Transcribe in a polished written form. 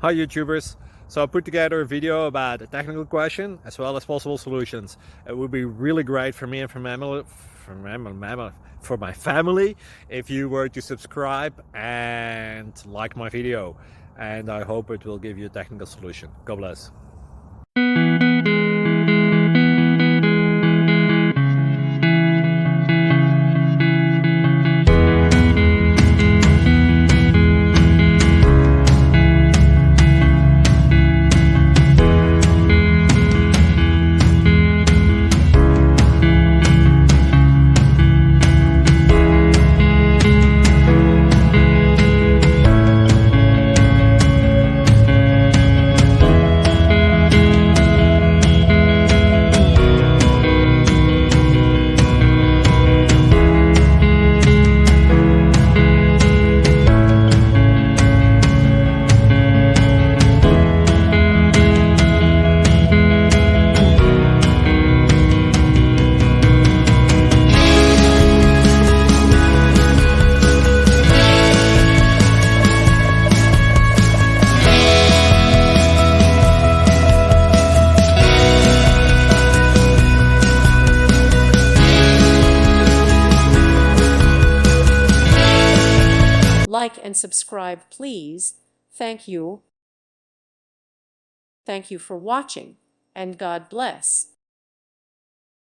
Hi YouTubers! So I put together a video about a technical question as well as possible solutions. It would be really great for me and for my family if you were to subscribe and like my video, and I hope it will give you a technical solution. God bless. Like and subscribe, please. Thank you. Thank you for watching, and God bless.